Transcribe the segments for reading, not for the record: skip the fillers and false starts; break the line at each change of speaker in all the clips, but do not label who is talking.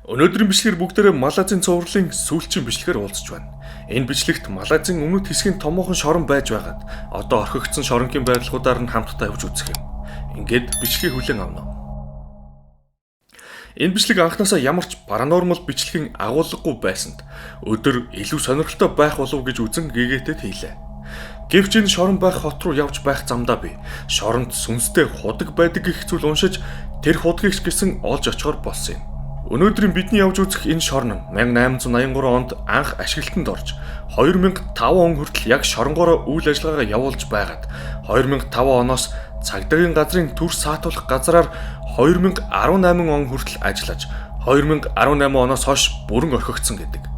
Өнөөдрийн бичлэгээр бүгдээрээ Малайзийн цувралын сүүлчийн бичлэгээр уулзч байна. Энэ бичлэгт Малайзийн өмнөд хэсгийн томоохон шорон байж байгаад одоо орхигдсон шоронгийн байрлалуудаар нь хамтдаа явж үзэх юм. Ингээд бичлэгийг хүлээн авна. Энэ бичлэг анхнаасаа ямар ч паранормал бичлэгийн агуулгагүй байсанд өдөр илүү сонирхолтой байх болов гэж үзэн гэгээтэд хийлээ. Гэвч энэ шорон байх хот руу явж байх замдаа би шоронд сүнстэй худаг байдаг гэх зүйл уншиж тэр худгийг ч гэсэн олж очихоор болсон юм. Өнөөдрийн бидний явж үзэх энэ шорон нь 1883 онд анх ашиглалтанд орж 2005 он хүртэл яг шоронгоороо үйл ажиллагаагаа явуулж байгаад 2005 оноос цагдаагийн газрын төр саатуулах газраар 2018 он хүртэл ажиллаж 2018 оноос хойш бүрэн орхигдсон гэдэг.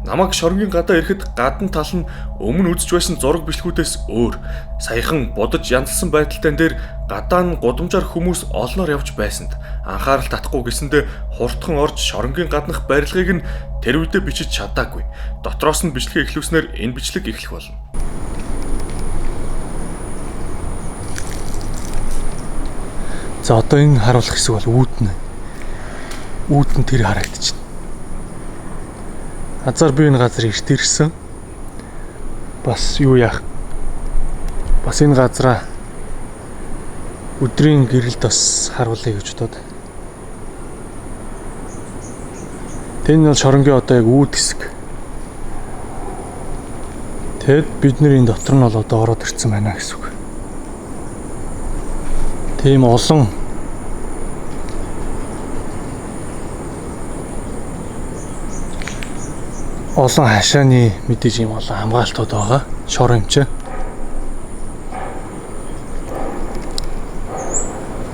Намайг шоронгийн гадаа ирэхэд гадна тал нь өмнө үзэж байсан зураг бичлгүүдээс өөр саяхан бодож янзлсан байдалтай дээр гадаа нь гудамжаар хүмүүс олноор явж байсанд анхаарал татахгүй гэсэндэ хурдхан орж шоронгийн гаднах барилгыг нь тэр үедээ бичиж чадаагүй. Дотроос нь бичлэгээ эхлүүлснээр энэ бичлэг эхлэх болно. За одоо энэ харуулах хэсэг бол үүднэ. Үүдэн тэр харагдчихна. Азар би энэ газар эрт ирсэн. Бас юу яах? Бас энэ газараа өдрийн гэрэлд бас харуулъя гэж бодоод. Тэн нь бол шоронгийн одоо яг үүд хэсэг. Тэгэд бид нэр энэ дотор нь бол одоо ороод ирсэн байна гэсэн үг. Тийм олон хашааны мэдээж юм олон хамгаалтууд байгаа. Шорон юм чи.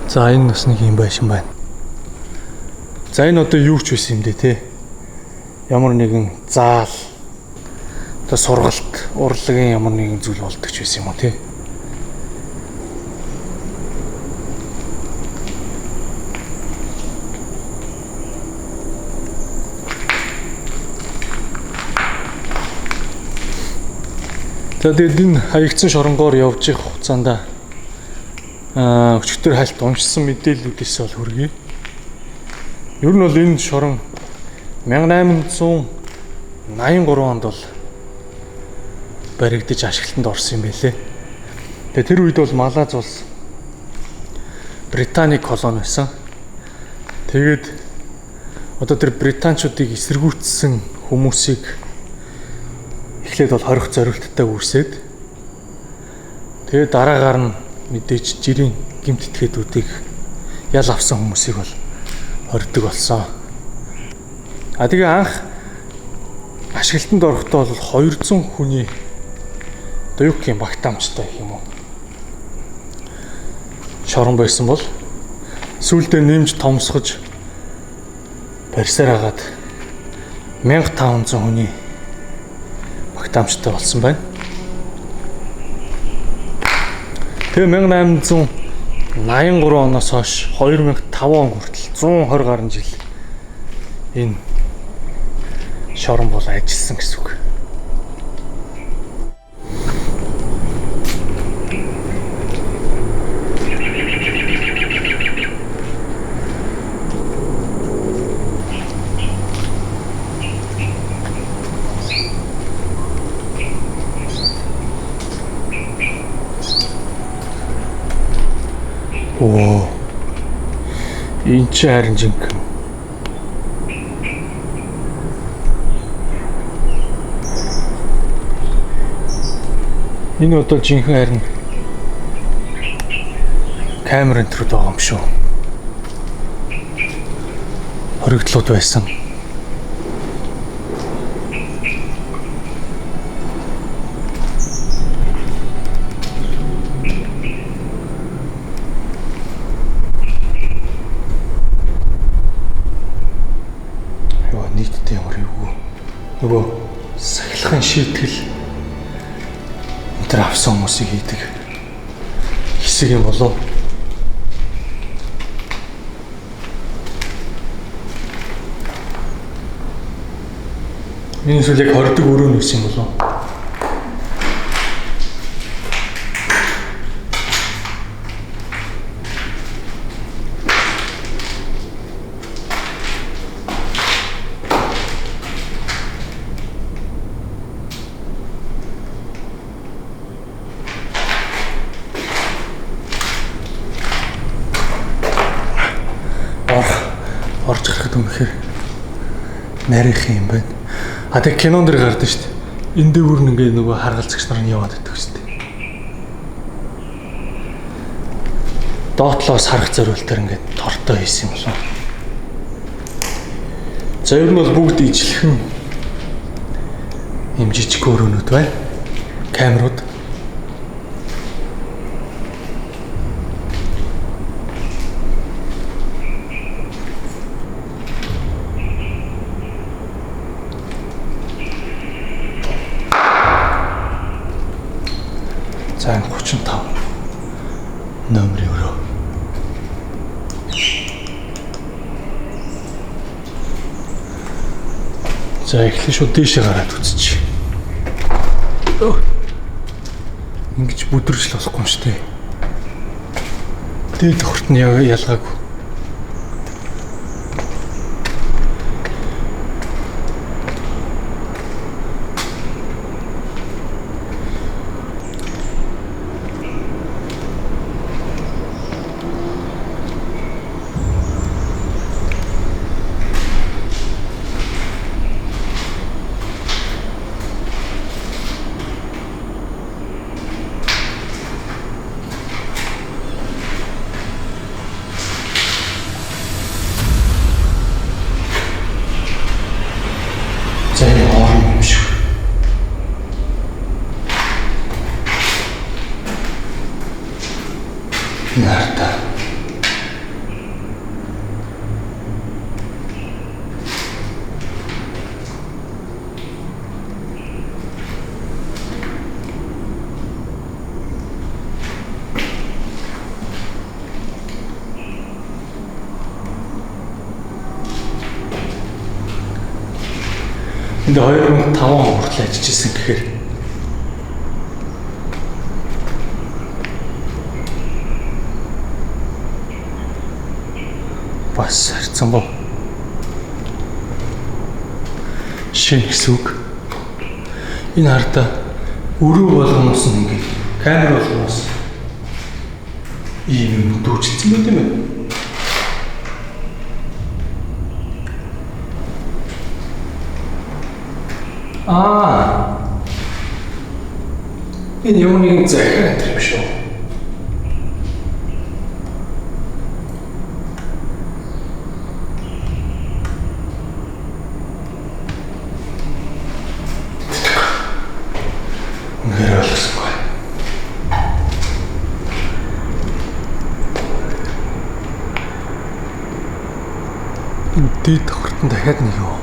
За энэ бас нэг юм байшин байна. За энэ одоо юу ч байсан юм дээ те. Ямар нэгэн заал одоо сургалт урлагийн ямар нэгэн зүйл болдог ч байсан юм уу те. Тэгээд энэ хаягдсан шоронгоор явж их хугацаанд өчигдөр хальт уншсан мэдээллүүдээс бол хүргэе. Ер нь бол энэ шорон 1883 онд бол баригдаж ашиглалтанд орсон юм байлээ. Тэгээд тэр үед бол Малайз улс Британий колони байсан. Тэгээд одоо тэр британчуудыг эсэргүүцсэн хүмүүсийг эхлээд бол хорих зорилттой үүсээд тэгээд дараагаар нь мэдээж жирийн гэмт этгээдүүдийг ял авсан хүмүүсийг бол хордог болсон. Тэгээ анх ашиглалтанд орохдоо бол 200 хүний одоо юу гэх юм багтаамжтай юм уу шорон байсан бол сүүлдээ нэмж томсгож барьсаар хагаад 1500 хүний багтаамжтай болсон байна. Тэгээ 1883 оноос хойш 2005 он хүртэл 120 гаруй жил энэ шорон бол ажилласан гэсэн үг. Оо. Энэ ч харин жинхэнэ. Энэ одоо жинхэнэ харин камер энтрүүд байгаа юм шүү. Хоригдлууд байсан. Нөгөө сахилгын шийтгэл энэ авсан хүмүүсийг хийдэг хэсэг юм болов. Энэ зүйл яг хордог өрөө нь байсан юм болов.
орж гарахад үнэхээр нарийнх юм байна. А тэг кинон дэр гардаг шүү дээ. Энд дээгүүр нь ингээ нөгөө харгалзагч нар нь яваад байдаг шүү дээ. Доотлоос харах зориултаар ингээ тортой хийсэн юм болов. За ер нь бол бүгд ижлэхэн юм жижиг өрөөнүүд байна. Камерууд. За 35 номерын өрөө. За эхлэн шууд дээшээ гараад үзчих. Ингэж бүдрэж л болохгүй юм шүү дээ. Дээд хурд нь ялгаагүй. Нарта. Энд 2005 он хүртэл ажиллаж ирсэн гэхээр бас харцсан боо. Шинэ гэсэн үг. Энэ хартаа өрөө болгоноос нь ингээд камер болгоноос ийм юм дүүжилсэн байт юм байна. Энэ юуны захиа гэдэг юм шүү. Үнээр ойлгосонгүй. Энэ дээд хурдан дахиад нэг юу?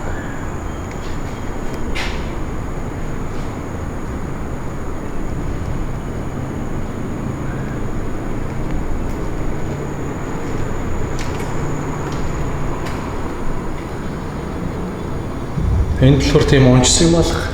Энэ болохоор тийм унжсан юм алах.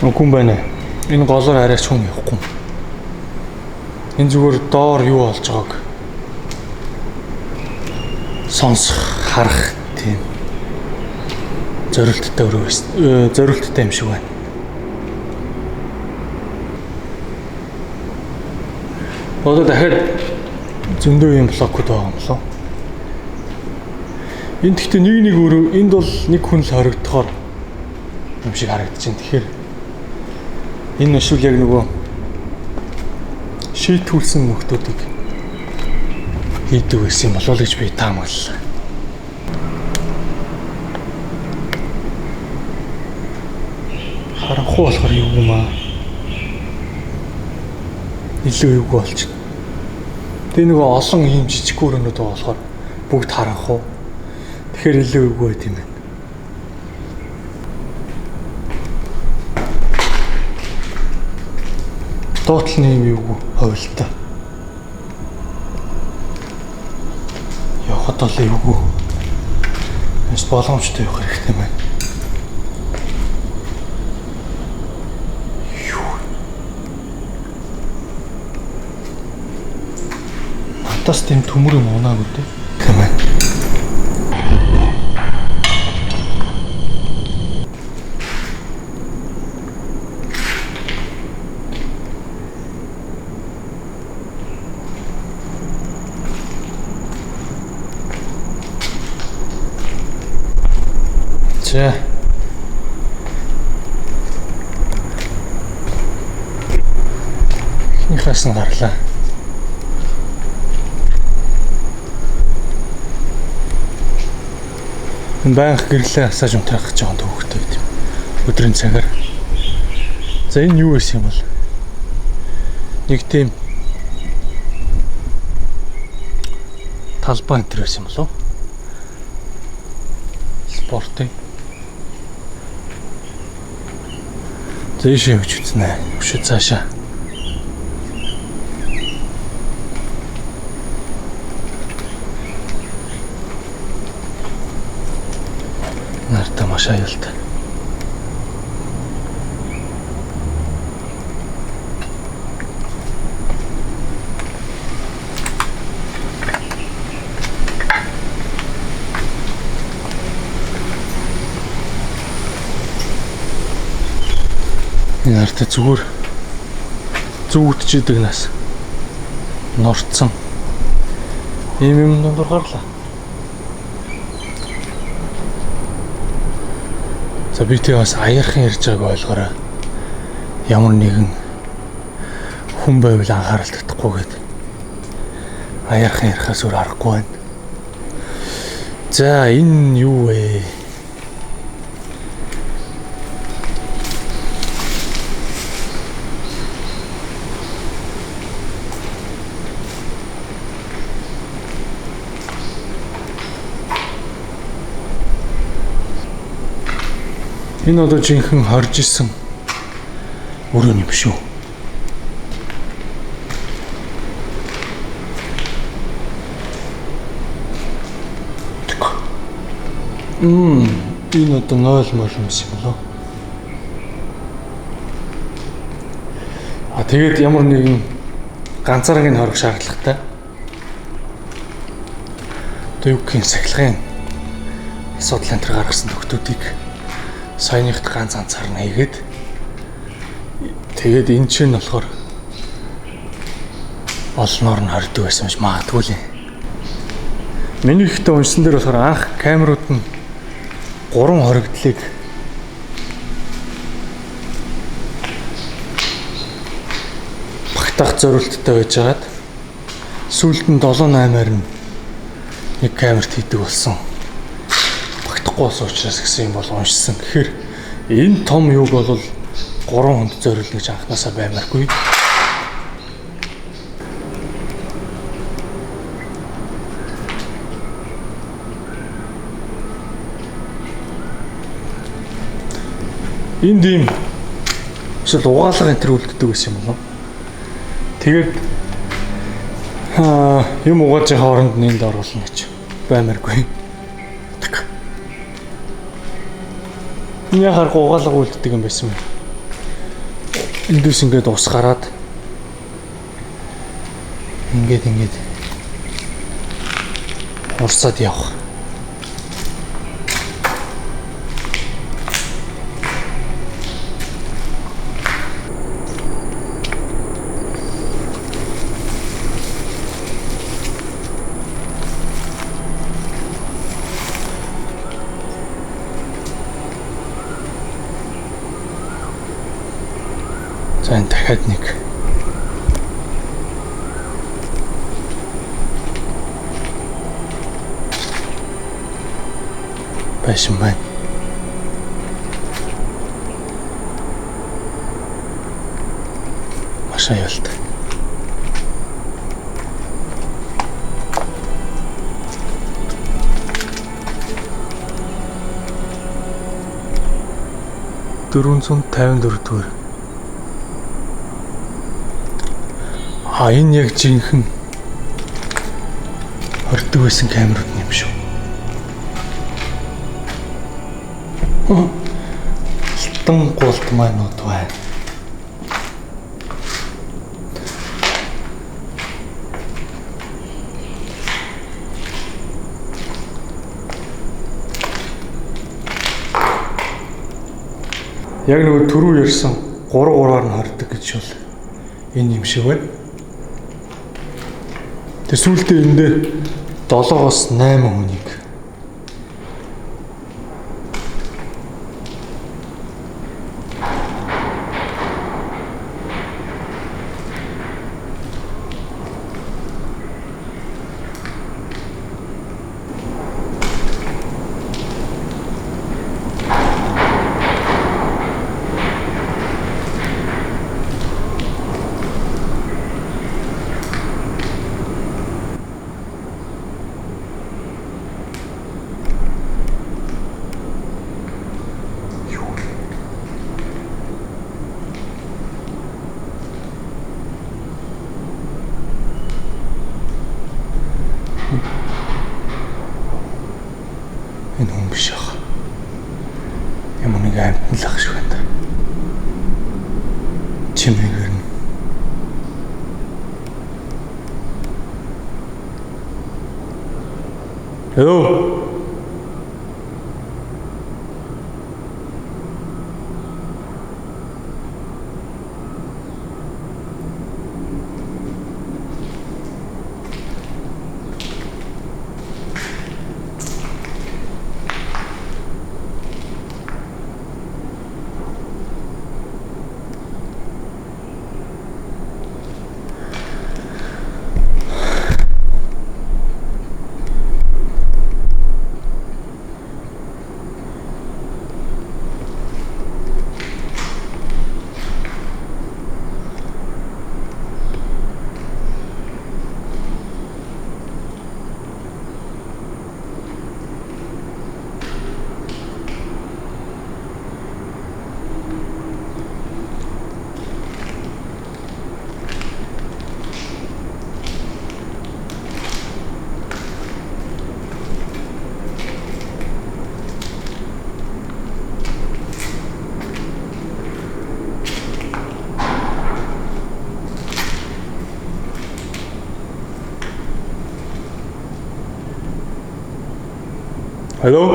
Үгүй юм байна. Энэ голоор арайч хүн явахгүй. Энэ зүгээр доор юу болж байгааг сонсох, харах тийм зорилттой зорилттой юм шиг байна. Одоо дахиад зөндөө юм блокуд байгаа юм болоо. Энд гэхдээ нэг өрөө, энд бол нэг хүн л хоригдохоор юм шиг харагдчихээн. Тэгэхээр энэ шүүл яг нөгөө шийтүүлсэн нөхдүүдийг хийдэг байсан юм болов уу гэж би таамаглалаа. Харанхуй болохоор юу юм аа? Илүү эвгүй болчих. Тэгээ нөгөө олон ийм жижиг өрөөнүүд байгаа болохоор бүгд харанхуй. Тэгэхээр илүү эвгүй байт юм байна. Доотл нэм юугүй ховлтой. Явахад бол эвгүй. Эс боломжтой явах хэрэгтэй байна. Надаас тэм төмөр юм унаагүй дээ. Тийм ээ. За. Ихнийхээс нь гарлаа. Банк гэрлээ асааж унтраах гэж байгаа төвхтэй байт юм. Өдрийн цагаар. За энэ юу байсан юм бол? Нэг тийм талбай энэ байсан юм болов? Спортын. За ийшээ явж үзнэ. Өшөө цаашаа. Нартай маш аюултай. Энэ нартай зүгээр зүгтчидэг нас норцсон. Ийм дундуур гарлаа. За би тэг бас аярхан ярьж байгааг ойлгоорой. Ямар нэгэн хүн байвал анхаарал татахгүйгээд аярхан ярихаас өөр аргагүй байна. За энэ юу вэ? Энэ одоо жинхэнэ хорж исэн өрөө юм шүү. Энэ одоо 0 мөл юм шиг болоо. Тэгээд ямар нэгэн ганцааргийн хорог шаардлагатай. Одоо юу гэх юм сахилгын асуудал энэ гаргасан нөхдүүдийг саяныхт ганц анцаарна хийгээд тэгээд энэ чинь болохоор олноор нь хордог байсан гэж магадгүй л юм. Миний ихтэй уншсан дээр болохоор анх камерууд нь 3 хоригдлыг багтаах зорилттой байжгаад сүүлд нь 7-8-аар нь нэг камерт хийдэг болсон. Гос учраас гэсэн юм бол уншсан. Тэгэхээр энэ том юуг бол 3 хүнд зориулна гэж анханасаа баймааргүй. Энд ийм эсвэл угаалга энэ төр үлддэг гэсэн юм болов. Тэгээд юм угааж хооронд нэнд оруулна гэж баймааргүй. Энэ харах угаалга үлддэг юм байсан юм. Эндээс ингээд ус гараад ингээд урсаад явах. За энэ дахиад нэг байсан байна. Маш аюултай. $454 Энэ яг жинхэнэ хордог байсан камерууд юм шүү. Алтан гулт манууд байна. Яг нөгөө түрүү ярьсан 3-3-аар нь хордог гэж бол энэ юм шиг байна. Тэг сүүлдээ энэ дээр 7-оос 8 хүнийг энэ хүн биш аа. Ямар нэг амьтан л ах шиг байна. Чимээгээр нь. Hello. Hello?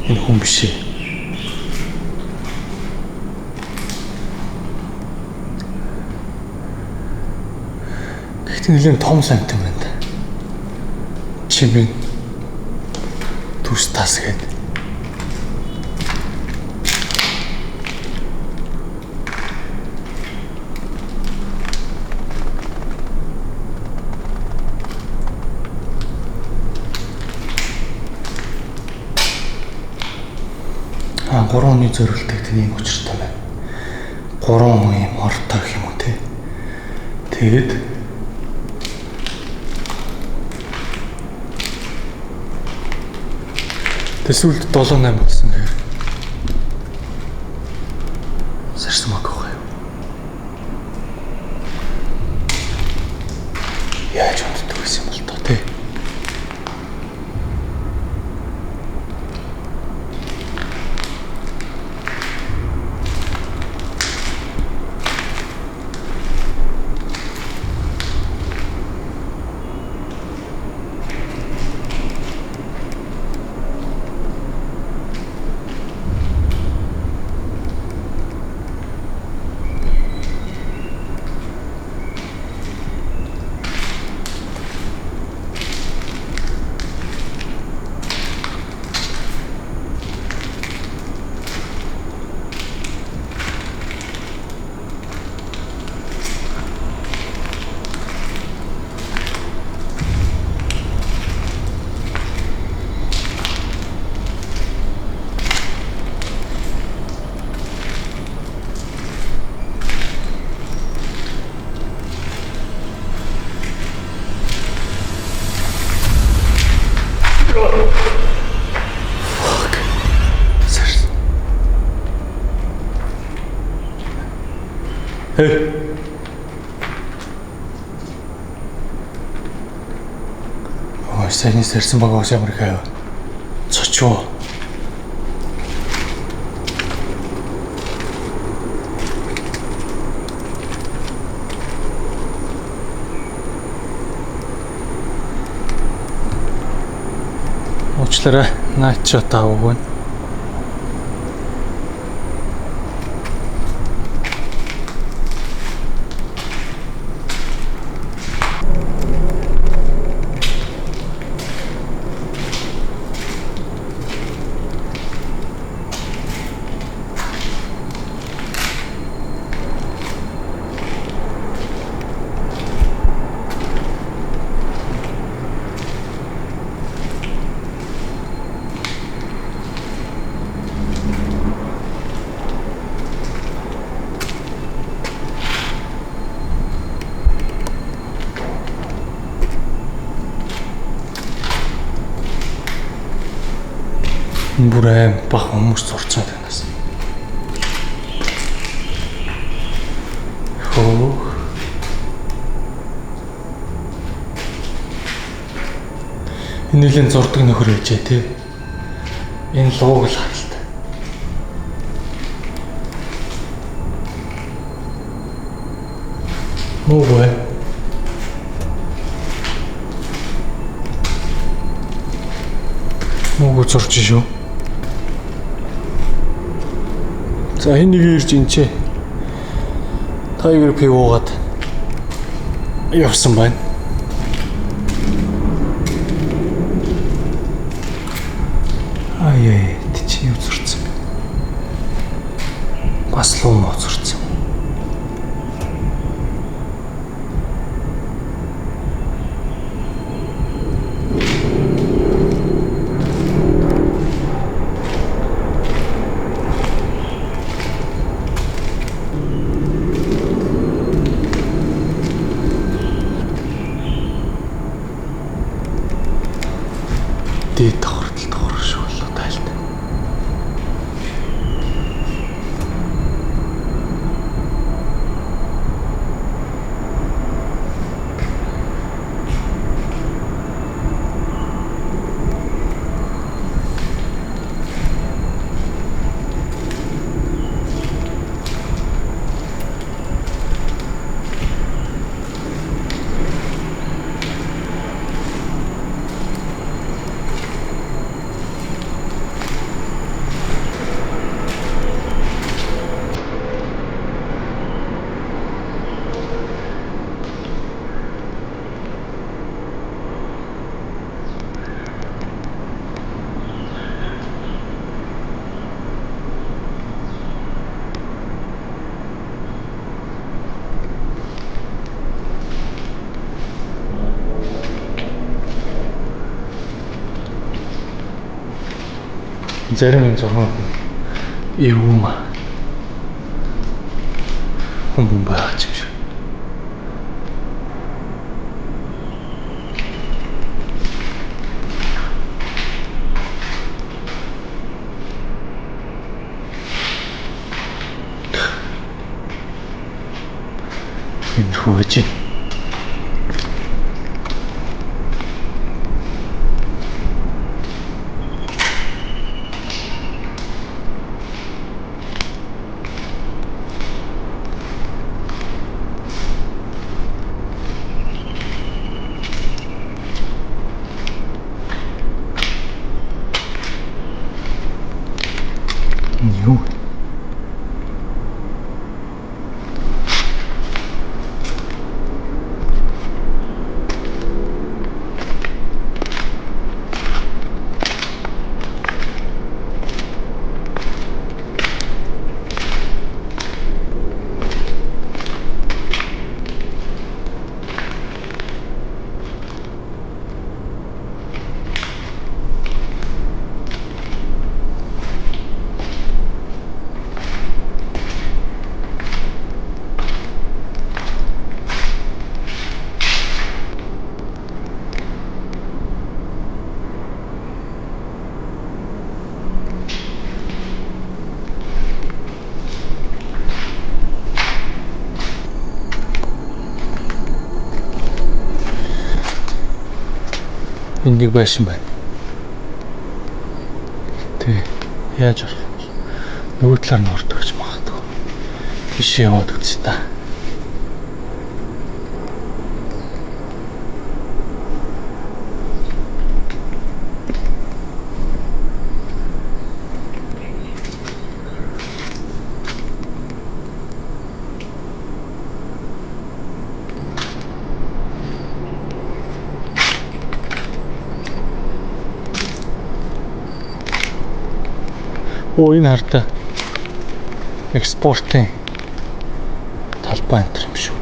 Энэ хүн биш ээ. Гэхдээ нэлээд том сант юм байна. Чимээ түс тас гээд. Гурван хүний зориултыг тэнийг учиртай байна. 3 хүн юм ортой гэх юм уу те. Тэгээд тэсүүлд 7-8 болсон гэхээр сарсан маг юу? Яаж унтдаг байсан юм бол тоо те. Fuck. Сарс. Hey. Ой, сайн сэрсэн байгаа ус ямар хаяа. Цочоо. Уучлаарай. Наач ч таавгүй. Бүр аим бах хүмүүс зурцаад байнаас. Хөө. Энэ нэлийн зурдаг нөхөр ээжээ тий. Энэ лууг л харалтай. Мөвөө. Мөвөө зурч шүү. За энэ нэг ирж инчээ. Тайгер пив уугаад явсан байна. Аяа, чи юу зурцсан бэ? Бас луу муу зурцсан. Дээд давхартал давхар шүү болоо тайлтай. Зарим энэ зургууд юм хүн баач гэж. Энэ хөөж. Юу? Энэ нэг байшин байна. Тэ яаж орох вэ? Нөгөө талаар нь ордог гэж магадгүй. Биш яваад үзье та. Оо энэ хартаа экспортын талбай энэ юм шүү.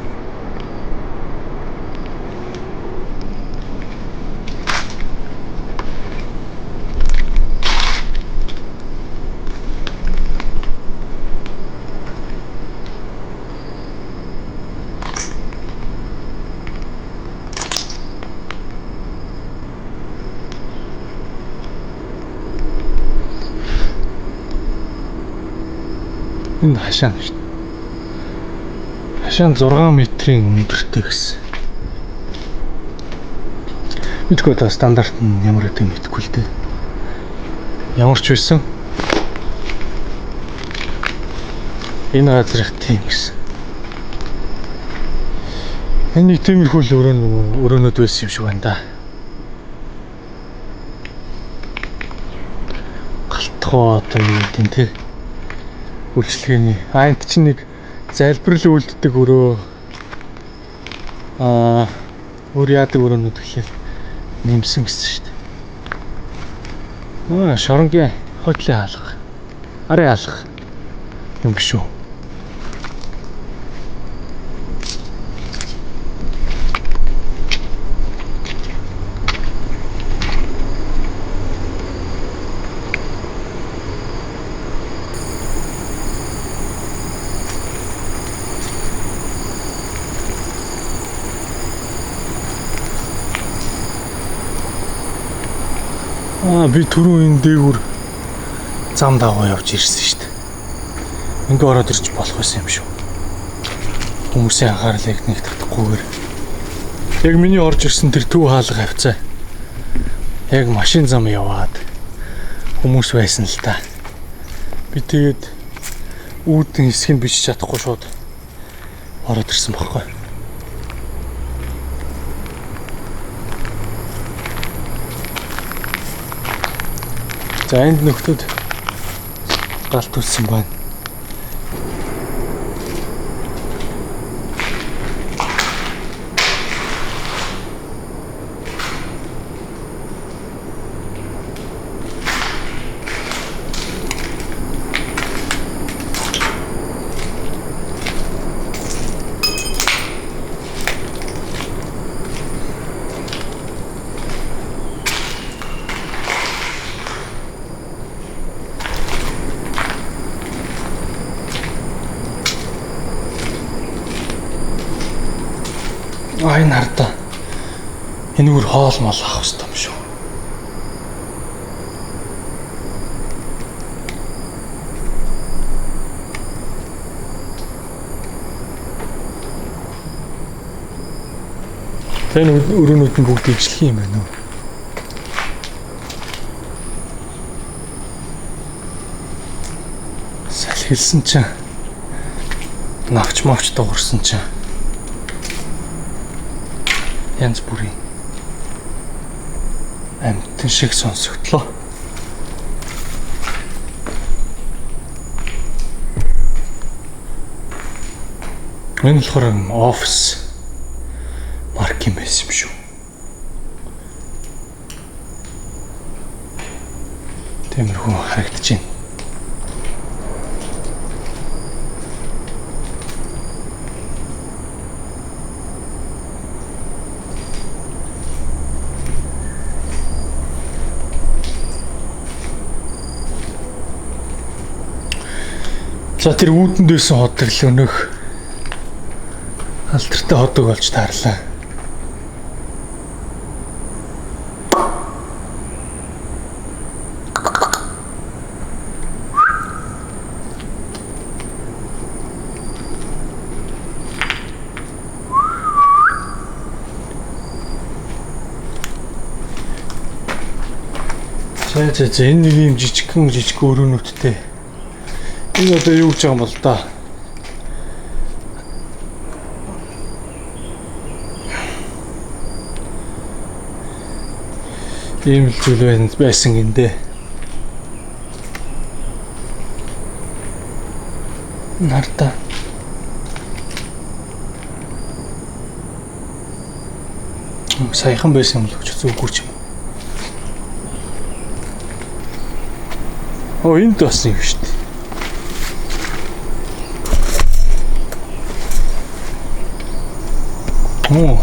Энэ хашаан шүү. Хашаан 6 метрийн өндөртэй гэсэн. Мэдгүй та стандарт нь ямар гэдэг мэдэхгүй л дээ. Ямар ч байсан энэ газар их тийм гэсэн. Энэ нэг тиймэрхүү л өрөөнүүд байсан юм шиг байна да. Галтхоо одоо юу гэдэг нь те. Үйлчлэгээний энд чинь нэг залбирал үлддэг өрөө өөр яадаг өрөөнүүд гэхэл нэмсэн гэсэн шүү дээ. Шоронгийн хотлын хаалга. Арын хаалга юм биш үү? Би түрүү энэ дээгүүр зам дагуу явж ирсэн шүү дээ. Ингээ ороод ирж болох байсан юм шүү. Хүмүүсийн анхаарлыг нэг татахгүйгээр яг миний орж ирсэн тэр төв хаалга хавцаа. Яг машин зам яваад хүмүүс байсан л та. Би тэгээд үүдэн хэсгийг бичиж чадахгүй шууд ороод ирсэн байхгүй. За энд нөхдүүд галт үлсэн байна. Энэ хартаа энэ үр хоол мол авах хэрэгтэй юм шүү. Тэн өрөөнүүд нь бүгд ижлэх юм байна уу? Салхилсан чинь навч мавч дуурсан чинь янз бүрийн амьтан шиг сонсогдлоо. Энэ болохоор офис марк юм байсан юм шүү. Тиймэрхүү харагдаж байна. За тэр үүдэнд байсан ходог л өнөөх алдартай ходог болж таарлаа. За энэ нэг юм жижиг өрөөнүүдтэй. Энэ одоо юу гэж байгаа юм бол та? Ийм л зүйл байсан гиндэ. Нарта. Саяхан байсан юм л гэж зүггүй ч юм. Оо энд бас нэг шүү дээ. Оо.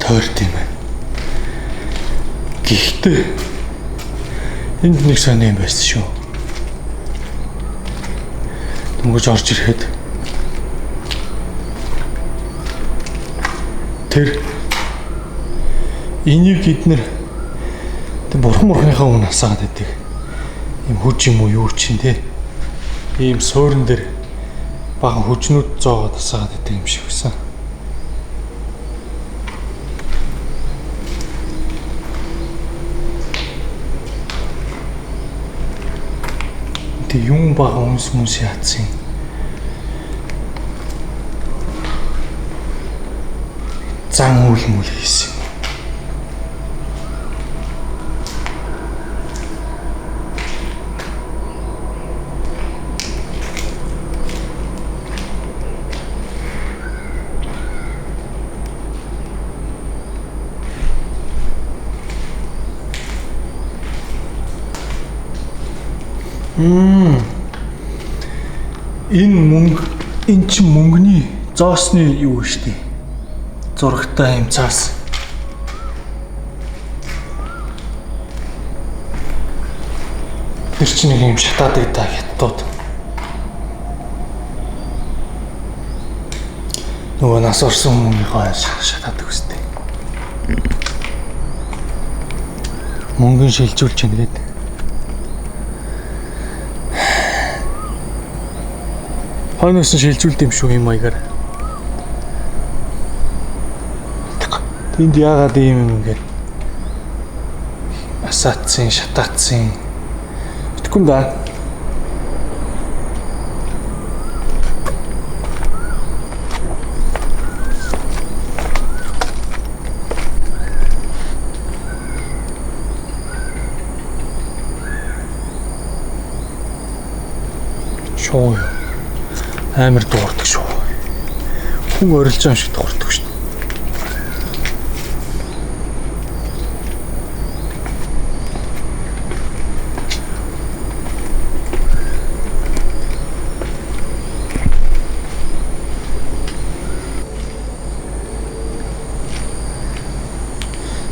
Тойрт юм байна. Гэхдээ энд нэг сони юм байсан шүү. Дөнгөж орж ирэхэд тэр энийг эднэр бурхан өмнө асаад байдаг. Ийм хүж юм уу юу чинь те. Ийм суурин дээр бага хүчнүүд зоогоод асаад байдаг юм шиг байсан. Тэг юм бага хүмүүс яатсан. Зан үйл мүл хийсэн. Энэ чинь мөнгөний зоосны юу штий. Зурагтай юм цаас. Тэр чинь нэг юм шатаад байдаг хятадууд. Нөгөө нас орсон мөнгөний шатаадаг үстэй. Мөнгөний шилжүүлж чинь гээд. Хойноос нь шилжүүлд юм шүү юм маягаар. Тэнд яагаад ийм юм ингээд асаацсан, шатаацсан. Итгэн да. Шоо. Амар дуурдаг шүү. Хүн орилж байгаа шиг дуурдаг шүү.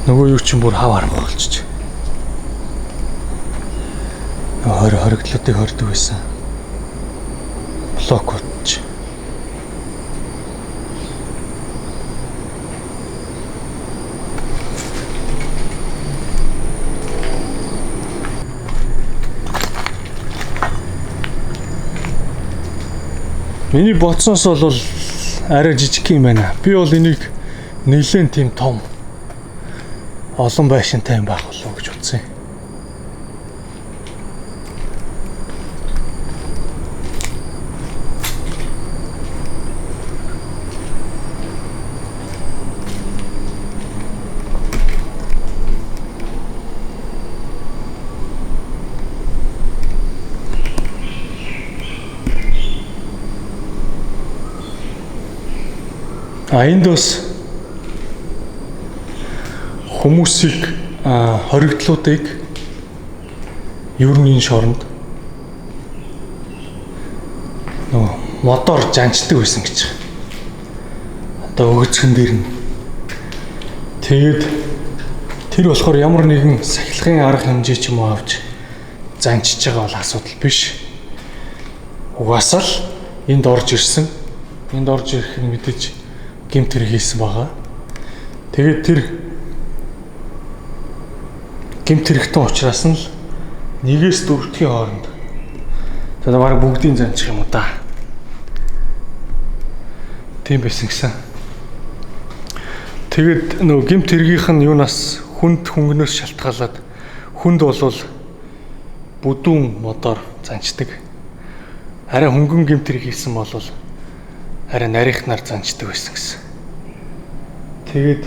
Нөгөө юу ч бүр хав арга болчих. Хоригдлуудыг хордог байсан. Блок утч. Миний бодсоос бол арай жижиг юм байна. Би бол энийг нэлээд тийм том олон байшинтай юм байх болов уу гэж бодсон. Энд бас хүмүүсийг хоригдлуудыг ер нь энэ шоронд модоор жанчдаг байсан гэж. Одоо өгцгөн дээр нь. Тэгээд тэр болохоор ямар нэгэн сахилгын арга хэмжээ ч юм уу авч занчиж байгаа бол асуудал биш. Угаасаа л энд орж ирсэн. Энд орж ирэх нь мэдээж гэмт хэрэг хийсэн байгаа. Тэгээд тэр гэмт хэрэгтэн учраас нь л 1-ээс 4-ийн хооронд. Тэгээд баг бүгдийн занчих юм уу да. Тийм байсан гэсэн. Тэгээд нөгөө гэмт хэргийнх нь юунаас хүнд хөнгнөөс шалтгаалаад хүнд болвол бүдүүн модоор занчдаг. Арай хөнгөн гэмт хэрэг хийсэн бол арай нарийнхнаар занчдаг байсан гэсэн. Тэгээд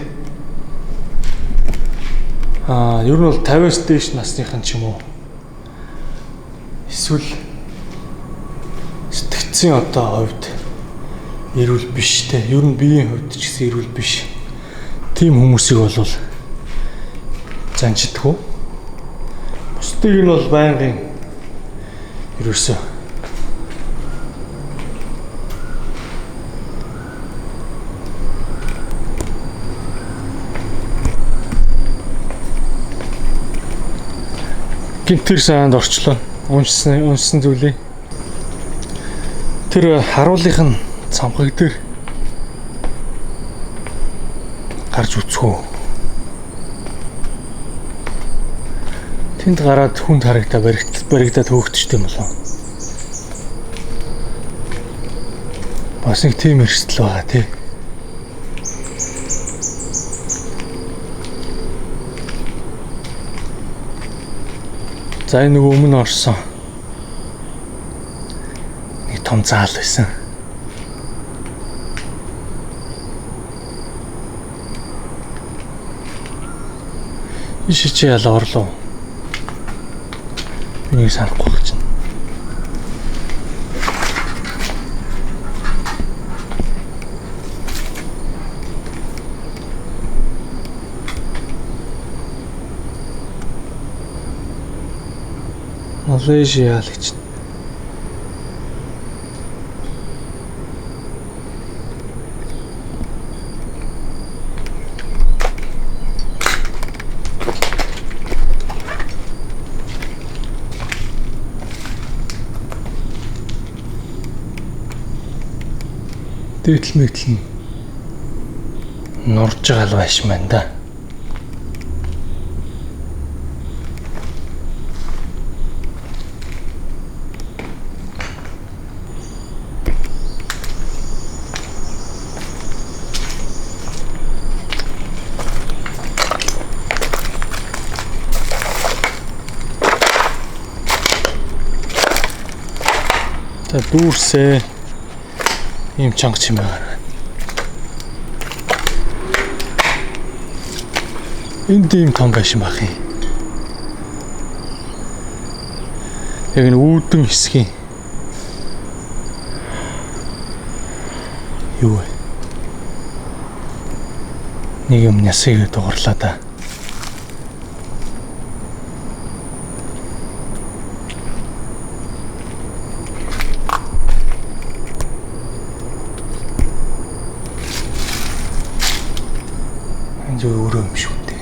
ер нь бол 50-аас дээш насныхан ч юм уу эсвэл сэтгцийн одоо хувьд эрүүл биш те. Ер нь биеийн хувьд ч гэсэн эрүүл биш. Тийм хүмүүсийг бол занчдаг. Бусдыг нь бол байнгын ерөөсөө гинтэр саанд орчлоо. Уншсан зүйлээ. Тэр харуулынх нь цамхаг дээр гарч үцхүү. Тэнд гараад хүнд баригдаад хөөгдчтэй юм болов. Бас нэг тийм эрсдэл байгаа тий. За энэ нөгөө өмнө орсон нэг том заал байсан. Ишичи ял орлоо. Энийг санахгүй байх чинь. Малайзия л гэж. Дээтэл мэтэл нурж байгаа л байш маань да. За дүүрсээ ийм чанга чим байгаа. Энд ийм том байшин бах юм. Яг энэ үүдэн хэсгийн юу вэ? Нэг юм нясыг дугарлаа да. Зөв өөрөө юм шүү дээ.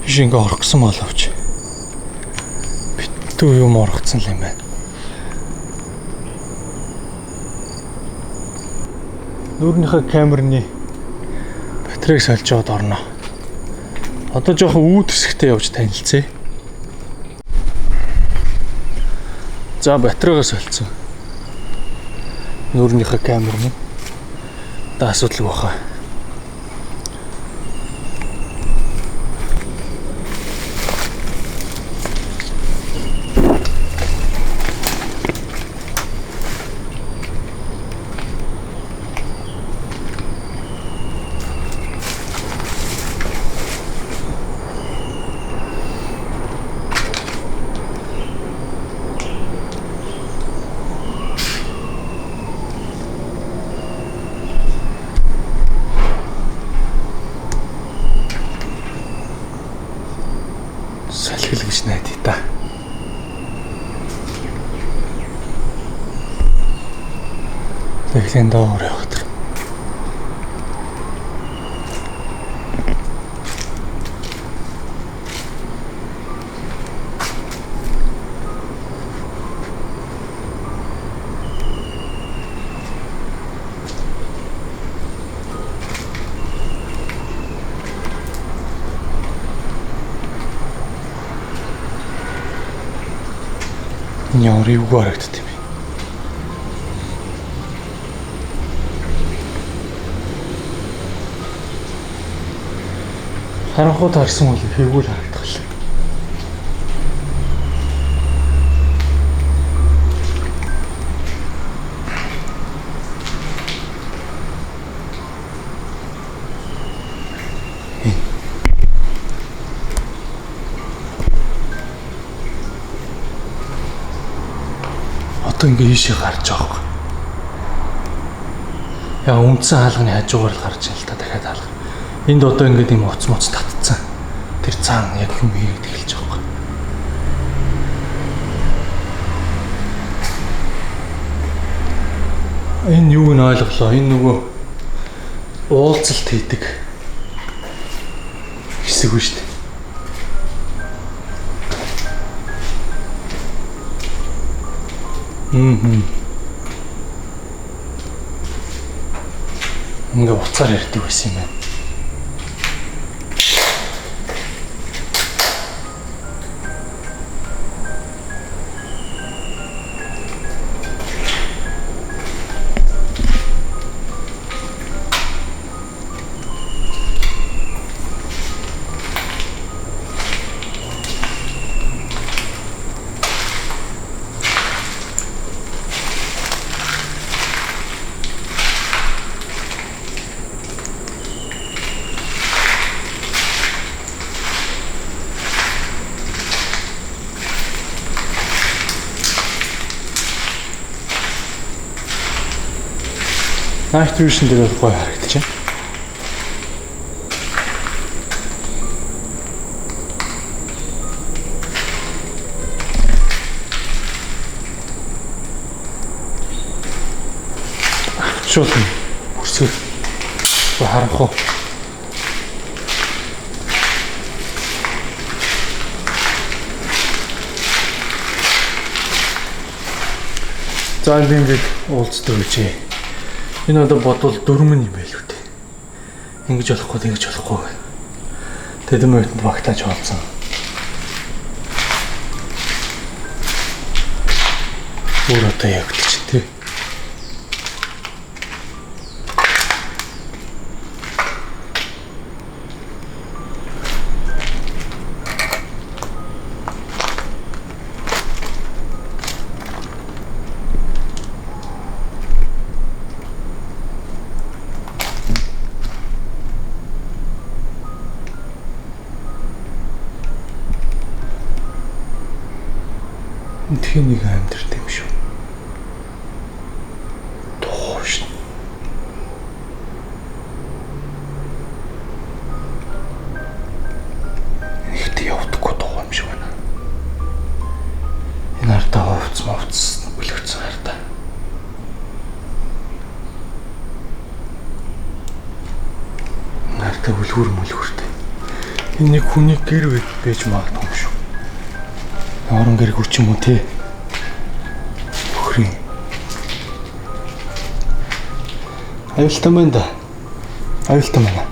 Шингээ оргсон боловч битүү юм оргцсан юм байна. Нүүрнийхээ камерны батарейг сольж яваад орно. Одоо жоохон үүд хэсэгтээ явж танилцъя. За батарейгаа сольцсон. Нүүрнийхээ камерны асуудал баха. салхил гэж найдаа та. Тэгсэн доор явах тэр. Ямар юу харагдд юм бэ? Харанхуй тарсан бол хэвгүй л харагдах л. Ингээ ийшээ гарч байгаа. Яа үндсэн хаалганы хажуугаар л гарч ийн л та дахиад хаалга. Энд одоо ингээд юм уц татцсан. Тэр цаана яг юм хийгээд эхэлж байгаа. Энэ юуг нь ойлголоо. Энэ нөгөө уулзалт хийдэг хэсэг үү шүү дээ. Ингээ уцаар ярьдаг байсан юм байна. Night vision дээр гоё харагдаж байна. Чул хүрсэл харанхуй. За ингээд уулздаг үчи. Энэ одоо бодвол дөрмөн юм байл үү те. Ингэж болохгүй, тэгж болохгүй. Тэдэм үетэнд багтааж олцсон. Өөр одоо яг ч те. Тийм нэг амьдрт юм шүү. Тоош. Ихт явдаггүй тоо юм шиг байна. Энэ артаа овц бүлэгцэн артаа. Артаа үлгүртэй. Энэ нэг хүний гэр байж магадгүй юм шүү. Орон гэр гүч юм уу те? Өхрийн. Аюултай байна да. Аюултай байна.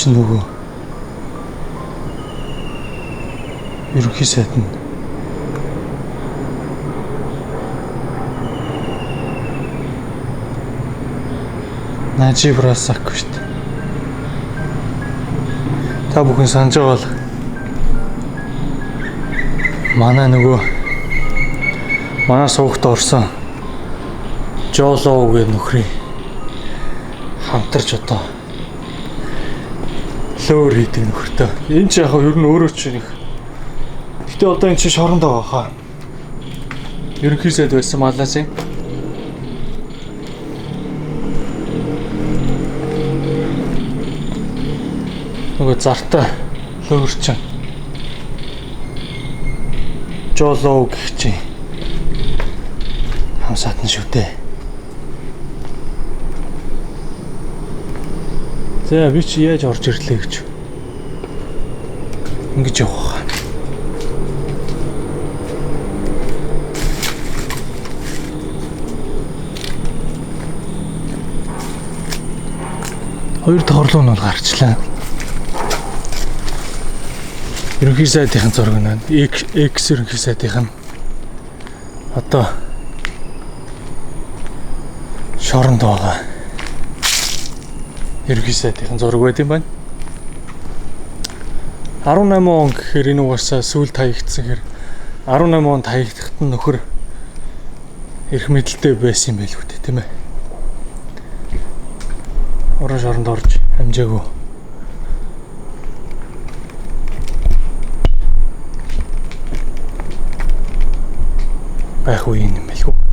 чинь нөгөө ерөнхий сайд нь Najib Razak шүү дээ. Та бүхэн санаж байгаа бол манай суугт орсон Жолоо гэх нөхрийн хамтарч одоо лөөр хийдэг нөхөртэй. Энэ ч яг ер нь өөрөө ч нэг. Гэтэ одоо эн чинь шоронд байгаа хаа. Ерөнхий сайд байсан Малайзын. Нөгөө зартай лөөр чинь Жолоо гэх чинь хамсаатан шүү дээ. За би чи яаж орж ирлээ гэж. Ингэж явах. Хоёр дахь орлоо нь бол гарчлаа. Ерөнхий сайдын зураг нь X ерөнхий сайдын одоо шоронд байгаа. Ерөнхий сайдын зураг байт юм байна. 18 он гэхээр энэ угаасаа сүүлд хаягдсан хэр 18 онд хаягдахад нь нөхөр эрх мэдэлтэй байсан юм байл үү тийм ээ. Орон шоронд орж амжаагүй. Байх үе юм байл үү.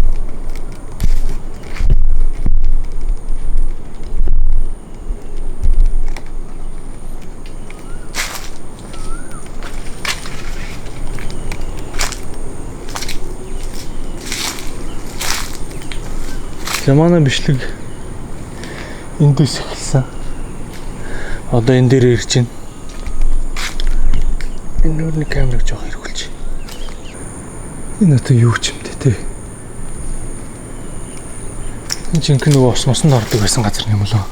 Манай бичлэг эндээс эхэлсэн. Одоо энэ дээр ирж байна. Энэ нүрийн камерыг жоох эргүүлж. Энэ одоо юу ч юм те. Энэ жинхэнэ нөгөө осмосон ордог байсан газар юм болоо.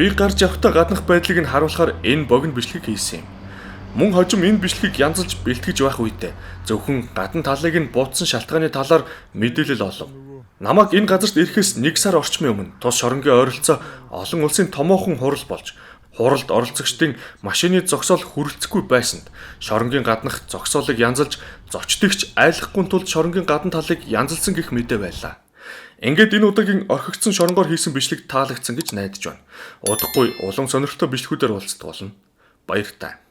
Би гарч явахдаа гаднах байдлыг нь харуулахаар энэ богино бичлэг хийсэн юм. Мөн хожим энэ бичлэгийг янзалж бэлтгэж байх үедээ зөвхөн гадна талыг нь буутсан шалтгааны талаар мэдээлэл олов. Намайг энэ газарт ирэхээс 1 сар орчмын өмнө тус шоронгийн ойролцоо олон улсын томоохон хурал болж хуралд оролцогчдын машины зогсоол хүрэлцэхгүй байсанд шоронгийн гаднах зогсоолыг янзалж зочдогч айлахгүй тулд шоронгийн гадна талыг янзалсан гэх мэдээ байлаа. Ингээд энэ удаагийн орхигдсон шоронгоор хийсэн бичлэг таалагдсан гэж найдаж байна. Удахгүй улам сонирхолтой бичлэгүүдээр уулздаг болно. Баяртай.